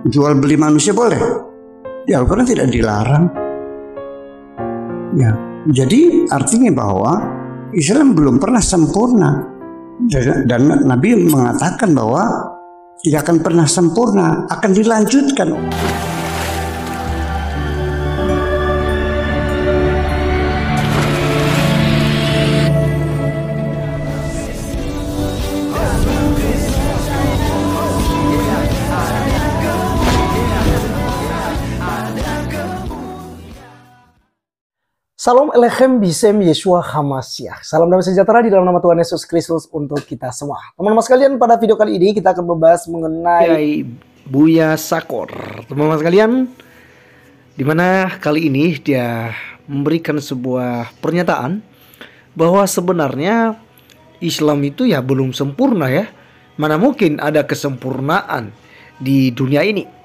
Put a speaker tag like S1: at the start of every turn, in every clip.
S1: jual beli manusia boleh. Di Al-Quran tidak dilarang. Ya, jadi artinya bahwa Islam belum pernah sempurna. Dan Nabi mengatakan bahwa tidak akan pernah sempurna, akan dilanjutkan.
S2: Salam Elechem Bisem Yeshua Hamasyah. Salam damai sejahtera di dalam nama Tuhan Yesus Kristus untuk kita semua. Teman-teman sekalian, pada video kali ini kita akan membahas mengenai Buya Sakor. Teman-teman sekalian, dimana kali ini dia memberikan sebuah pernyataan bahwa sebenarnya Islam itu ya belum sempurna ya. Mana mungkin ada kesempurnaan di dunia ini.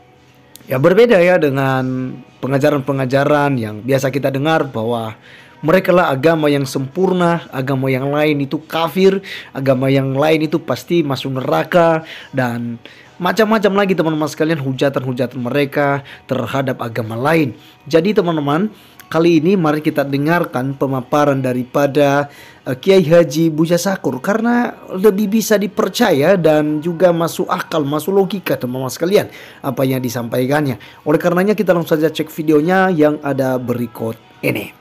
S2: Ya berbeda ya dengan pengajaran-pengajaran yang biasa kita dengar bahwa mereka lah agama yang sempurna, agama yang lain itu kafir, agama yang lain itu pasti masuk neraka, dan macam-macam lagi teman-teman sekalian hujatan-hujatan mereka terhadap agama lain. Jadi teman-teman, kali ini mari kita dengarkan pemaparan daripada Kiai Haji Buya Sakor, karena lebih bisa dipercaya dan juga masuk akal, masuk logika teman-teman sekalian apa yang disampaikannya. Oleh karenanya kita langsung saja cek videonya yang ada berikut ini.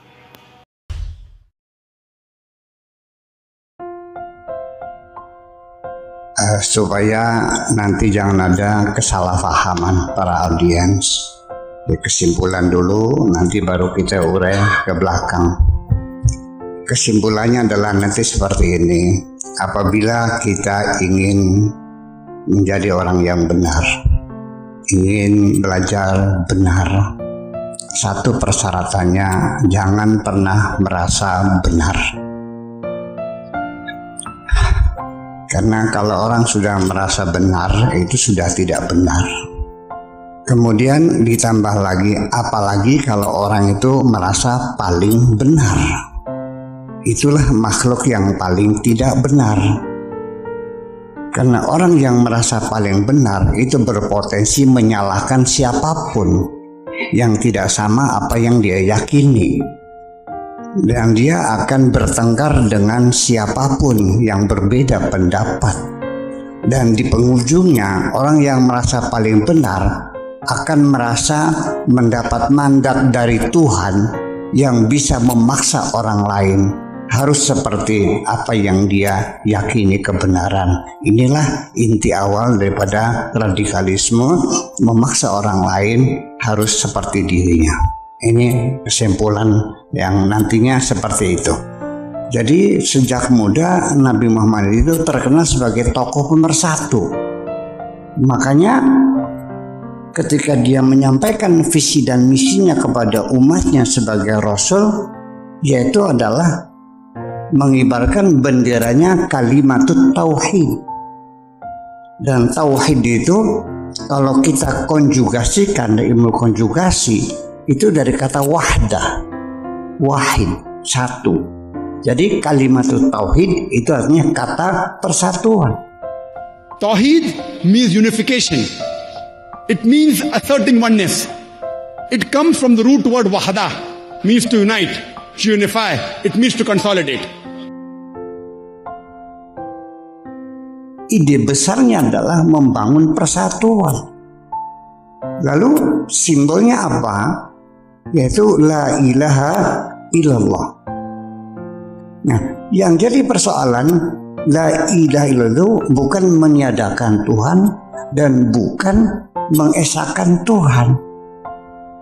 S1: Supaya nanti jangan ada kesalahpahaman para audiens. Kesimpulan dulu, nanti baru kita urai ke belakang. Kesimpulannya adalah nanti seperti ini. Apabila kita ingin menjadi orang yang benar, ingin belajar benar, satu persyaratannya jangan pernah merasa benar. Karena kalau orang sudah merasa benar, itu sudah tidak benar. Kemudian ditambah lagi, apalagi kalau orang itu merasa paling benar. Itulah makhluk yang paling tidak benar. Karena orang yang merasa paling benar itu berpotensi menyalahkan siapapun yang tidak sama apa yang dia yakini. Dan dia akan bertengkar dengan siapapun yang berbeda pendapat. Dan di penghujungnya orang yang merasa paling benar akan merasa mendapat mandat dari Tuhan yang bisa memaksa orang lain harus seperti apa yang dia yakini kebenaran. Inilah inti awal daripada radikalisme, memaksa orang lain harus seperti dirinya. Ini kesimpulan yang nantinya seperti itu. Jadi sejak muda Nabi Muhammad itu terkenal sebagai tokoh pemersatu. Makanya ketika dia menyampaikan visi dan misinya kepada umatnya sebagai Rasul, yaitu adalah mengibarkan benderanya kalimatut tauhid. Dan tauhid itu kalau kita konjugasikan dari ilmu konjugasi, itu dari kata wahdah, wahid, satu. Jadi kalimatut tauhid itu artinya kata persatuan.
S3: Tauhid means unification. It means asserting oneness. It comes from the root word wahda, means to unite, to unify. It means to consolidate.
S1: Ide besarnya adalah membangun persatuan. Lalu simbolnya apa? Yaitu la ilaha illallah. Nah, yang jadi persoalan la ilaha illallah bukan meniadakan Tuhan dan bukan mengesahkan Tuhan.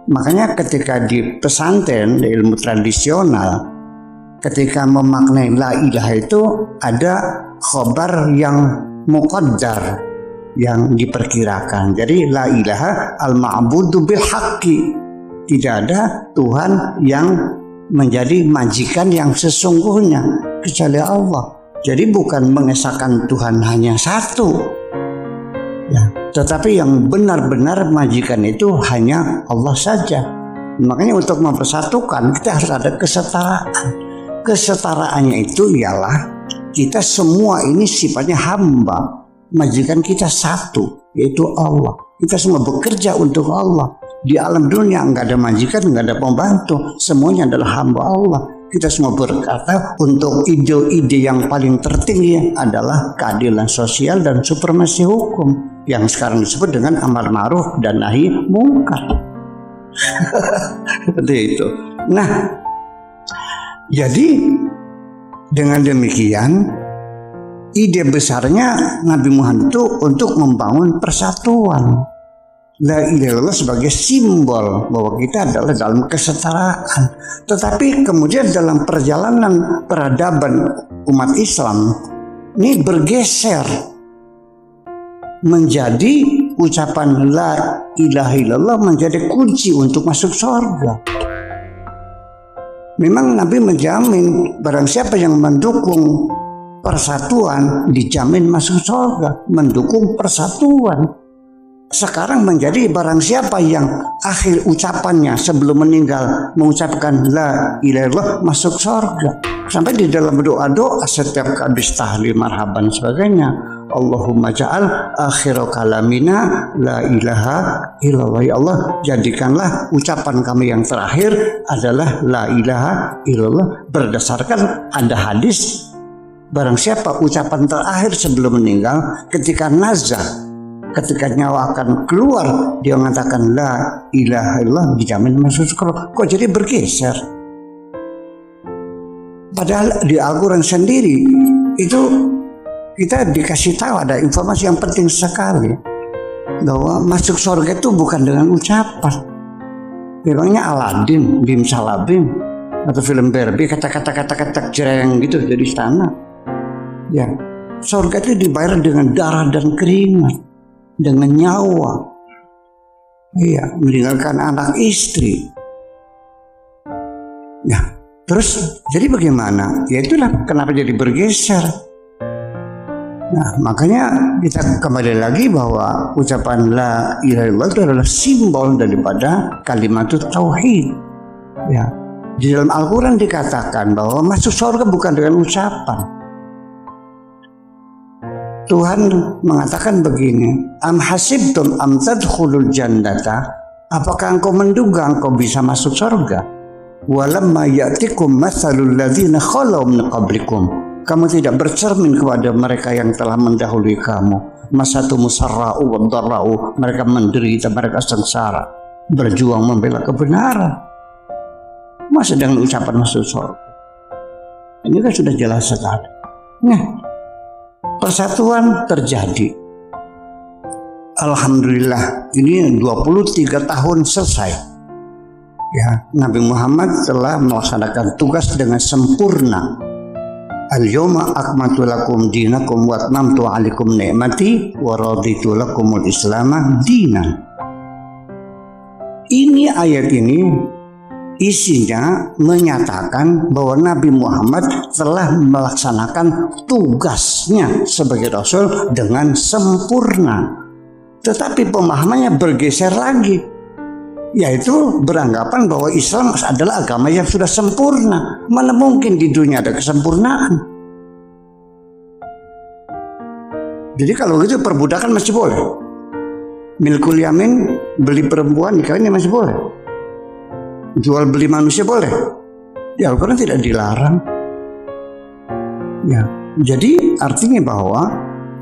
S1: Makanya ketika di pesantren, di ilmu tradisional, ketika memaknai la ilaha itu ada khobar yang muqaddar, yang diperkirakan. Jadi la ilaha al-ma'budu bil haqqi. Tidak ada Tuhan yang menjadi majikan yang sesungguhnya kecuali Allah. Jadi bukan mengesahkan Tuhan hanya satu, ya, tetapi yang benar-benar majikan itu hanya Allah saja. Makanya untuk mempersatukan kita harus ada kesetaraan. Kesetaraannya itu ialah kita semua ini sifatnya hamba, majikan kita satu, yaitu Allah. Kita semua bekerja untuk Allah. Di alam dunia nggak ada majikan, nggak ada pembantu, semuanya adalah hamba Allah. Kita semua berkata untuk ide-ide yang paling tertinggi adalah keadilan sosial dan supremasi hukum yang sekarang disebut dengan amar ma'ruf dan nahi mungkar. Seperti itu. Nah, jadi dengan demikian ide besarnya Nabi Muhammad itu untuk membangun persatuan. La ilaha illallah sebagai simbol bahwa kita adalah dalam kesetaraan. Tetapi kemudian dalam perjalanan peradaban umat Islam ini bergeser menjadi ucapan la ilaha illallah menjadi kunci untuk masuk surga. Memang Nabi menjamin barang siapa yang mendukung persatuan dijamin masuk surga, mendukung persatuan. Sekarang menjadi barang siapa yang akhir ucapannya sebelum meninggal mengucapkan la ilaha illallah masuk surga. Sampai di dalam doa-doa setiap habis tahlil marhaban sebagainya, Allahumma ja'al akhir kalamina la ilaha illallah. Ya Allah, jadikanlah ucapan kami yang terakhir adalah la ilaha illallah. Berdasarkan ada hadis, barang siapa ucapan terakhir sebelum meninggal ketika nazar, ketika nyawa akan keluar, dia mengatakan la ilaha illallah, dijamin masuk surga. Kok jadi bergeser? Padahal di Al-Quran sendiri itu kita dikasih tahu ada informasi yang penting sekali bahwa masuk surga itu bukan dengan ucapan. Memangnya Aladin, Bim Salabim atau film Barbie kata-kata jereng gitu dari istana. Ya, surga itu dibayar dengan darah dan keringat, dengan nyawa, iya, meninggalkan anak istri. Nah, terus jadi bagaimana? Ya itulah kenapa jadi bergeser. Nah, makanya kita kembali lagi bahwa ucapan la ilaha illallah itu adalah simbol daripada kalimat tauhid. Ya, di dalam Al-Quran dikatakan bahwa masuk surga bukan dengan ucapan. Tuhan mengatakan begini, am hasibtum am tadkhulul jannata, apakah engkau menduga engkau bisa masuk surga? Walamma ya'tikum matsalul ladzina khalau min qablikum, kamu tidak bercermin kepada mereka yang telah mendahului kamu. Masatu musarra'u wa dharra'u, mereka menderita, mereka sengsara, berjuang membela kebenaran. Masa dengan ucapan masuk surga? Ini kan sudah jelas sekali. Nah, persatuan terjadi. Alhamdulillah, ini 23 tahun selesai. Ya, Nabi Muhammad telah melaksanakan tugas dengan sempurna. Al-yawma akmaltu lakum dinakum wa atmamtu 'alaikum ni'mati wa raditu lakumul Islam dinan. Ini ayat ini isinya menyatakan bahwa Nabi Muhammad telah melaksanakan tugasnya sebagai Rasul dengan sempurna. Tetapi pemahamannya bergeser lagi, yaitu beranggapan bahwa Islam adalah agama yang sudah sempurna. Mana mungkin di dunia ada kesempurnaan. Jadi kalau gitu perbudakan masih boleh. Milkul yamin, beli perempuan nikahnya masih boleh. Jual beli manusia boleh. Ya, Al-Quran tidak dilarang. Ya, jadi artinya bahwa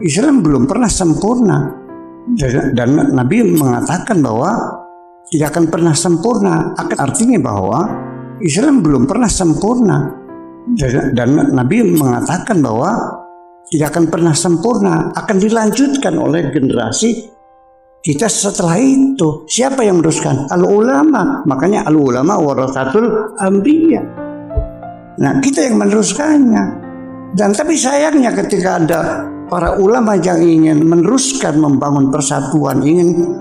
S1: Islam belum pernah sempurna. Dan Nabi mengatakan bahwa tidak akan pernah sempurna. Artinya bahwa Islam belum pernah sempurna. Dan Nabi mengatakan bahwa tidak akan pernah sempurna, akan dilanjutkan oleh generasi kita setelah itu. Siapa yang meneruskan? Al-ulama. Makanya al-ulama warasatul anbiya. Nah, kita yang meneruskannya. Dan tapi sayangnya ketika ada para ulama yang ingin meneruskan membangun persatuan, ingin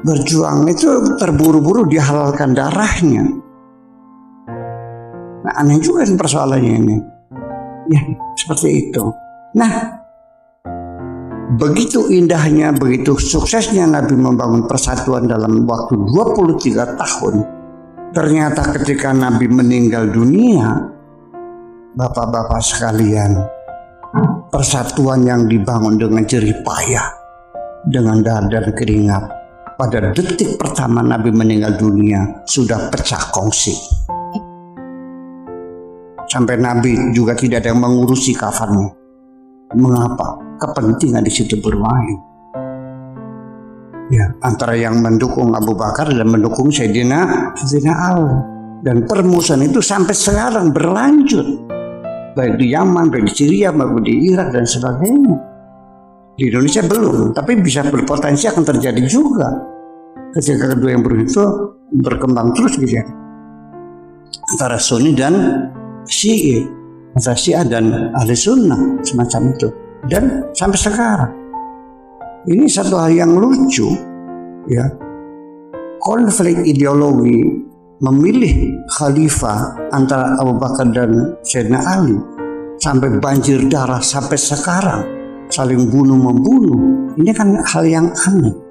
S1: berjuang, itu terburu-buru dihalalkan darahnya. Nah, aneh juga persoalannya ini. Ya, seperti itu. Nah, begitu indahnya, begitu suksesnya Nabi membangun persatuan dalam waktu 23 tahun. Ternyata ketika Nabi meninggal dunia, Bapak-bapak sekalian, persatuan yang dibangun dengan jerih payah dengan darah dan keringat. Pada detik pertama Nabi meninggal dunia sudah pecah kongsi. Sampai Nabi juga tidak ada yang mengurusi kafannya. Mengapa? Kepentingan di situ bermain. Ya, antara yang mendukung Abu Bakar dan mendukung Sayyidina Ali. Dan permusuhan itu sampai sekarang berlanjut. Baik di Yaman, baik di Syria, maupun di Irak dan sebagainya. Di Indonesia belum, tapi bisa berpotensi akan terjadi juga. Ketika kedua yang itu berkembang terus gitu ya. Antara Sunni dan Syi'i, antara Syiah dan Ahli Sunnah, semacam itu. Dan sampai sekarang. Ini satu hal yang lucu, ya. Konflik ideologi memilih khalifah antara Abu Bakar dan Sayyidina Ali sampai banjir darah sampai sekarang, saling bunuh-membunuh. Ini kan hal yang aneh.